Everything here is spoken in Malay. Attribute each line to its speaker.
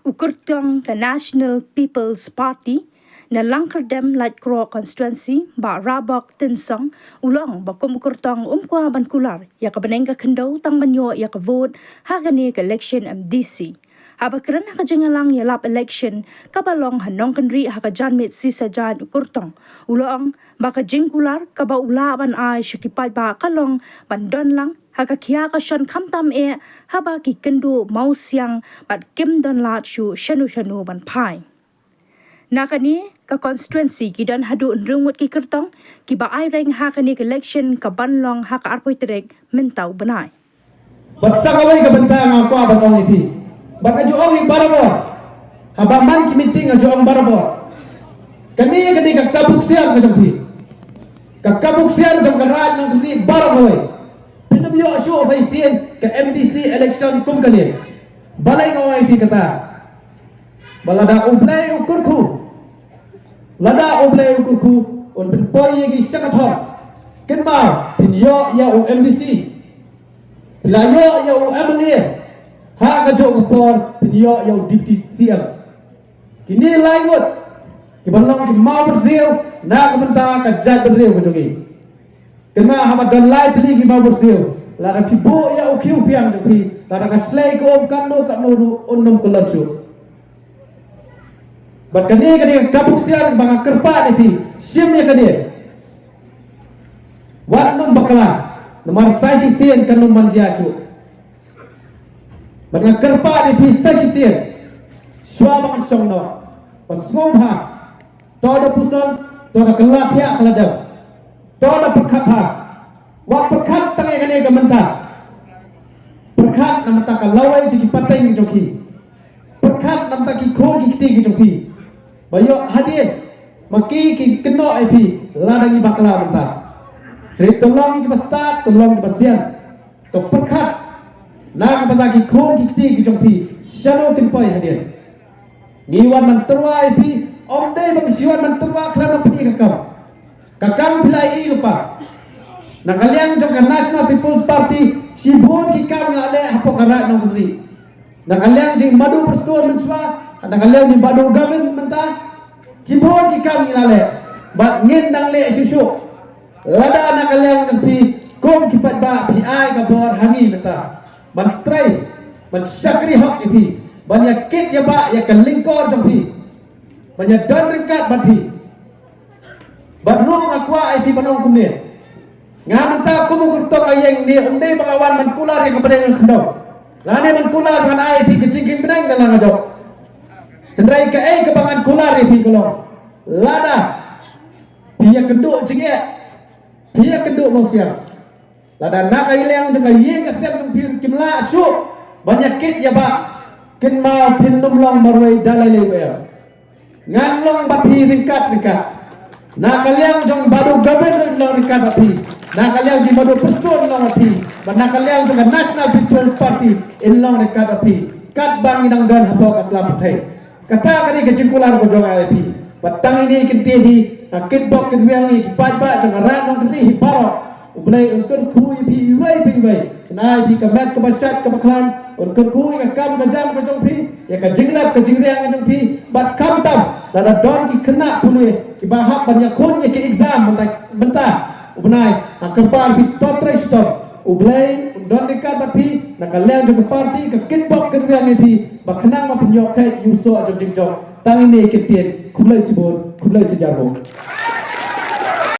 Speaker 1: Ukurtong the National People's Party na Langkardem Light Crow Constituency ba Rabak Tinsong ulang ba kumkurtong umkwa bankular ya kabanengka kendo tang banyo ya ka vote hagani ka election MDC. Habakran hakajangalang yalap election kabalong hanong kanri hakajanmit sisajan ukurtong ulang baka jingkular kaba ulaban ay syakipay ba kalong bandon lang hakakia ka syon kamtam haba ki kendo mau siang bat kim don lat shu shanu ban pai. Nakani ka constituency kidan hadu unrungut ki kertong ki ba ay reng hakani election ka banlong haka arpoy terek mentau banay.
Speaker 2: Baksa kaway ka bantang ako abatong iti. Baka joong barabo. Habaman ki meeting nga joong barabo. Kani ka kabuksian ka jompi. Ka kabuksian jom karat ng kani barabo. Pinabyo asyo sa isien ka MDC election kum kani. Balay nga iti kata. Balada ublay ukurku. Lada oblay ukurku on pinpoy gi sakathon. Kenma pinyo ya MDC. Pilayo ya MLA. Ha ka jo ngapor pinyo ya deputy CM. Kini laingot. Kibanong ki mau bersiu na kabenta ka jad berriu ka jogi. Kenma hama don lai tli ki mau bersiu. Lara fibo ya ukiu piang jogi. Lara ka slay ko om kanno ru onnom kulansu. Bat kani kabuk siar banga kerpa iti siamnya kani warnum bakala nomor saji sien kanum manjiasu banga kerpa iti saji sien swa bangan songno pasngomha toda puson toda kelathia keladam toda perkatha wa perkat tangai kani gamenta perkat namata kalawai jiki pateng joki perkat namata ki khon ki kiti joki bayo hadir maki ki keno IP ladangi bakla menta ri tolong ki start tolong ki basian to perkat na ka ki khon ki kiti ki jongpi shano kin poi hadir niwan man terwa IP om dei bang siwan man terwa klan pni kakam pilai lupa na kalian jong National People's Party sibon ki kam ngale hapo karat nang kudri na kalian di madu persatuan menswa ada kalian di badu gamen mentah kibon ki kam ngilale bat ngin dang le susu lada na kalian npi kom ki pat ba pi ai ka bor hangi mentah ban trai ban sakri hok ipi ban ya kit ya ba ya kalingkor jampi ban ya don rekat bat pi ban rung akwa ipi banong kumne ngamenta kumukurtok ayeng ni unde bangawan man kular yang kepadang kendong lane man kular ban ai ipi kecingking benang dalang ajok Hendrai ke kebangan kular ipi kolong. Lada pia kenduk jenge. Pia kenduk mau siang. Lada nak ileng juga ye ke sem jong pir kimla su. Banyak kit ya ba. Ken mau pinum long marwai dalai lewe. Ngan long bapi ringkat. Nak kalian jong badu gaben long ringkat bapi. Nak kalian di badu persatuan long bapi. Nak kalian juga National People's Party in long ringkat bapi. Kat bang inang don habok aslam thai. Kata kani ke jingkular ko jong IP batang ini kintihi kit bok kin wiang ni pat ba jong ran jong kini hiparo ublai unkun khu IP wai na IP kamet ka basat ka baklan unkun khu ka kam ka jam ka jong pi ya ka jingnap ka jingriang ka jong pi bat kam tam dada don ki kena pule ki bahap banyak kun ya ki exam mentah ubnai akbar pi totre stop ublai don dekat bapi nakalian juga parti ke kitbok kerwiang ini baknang ma penyok kai yuso ajong jingjong tang ini ketien kulai sibon kulai sejarbo.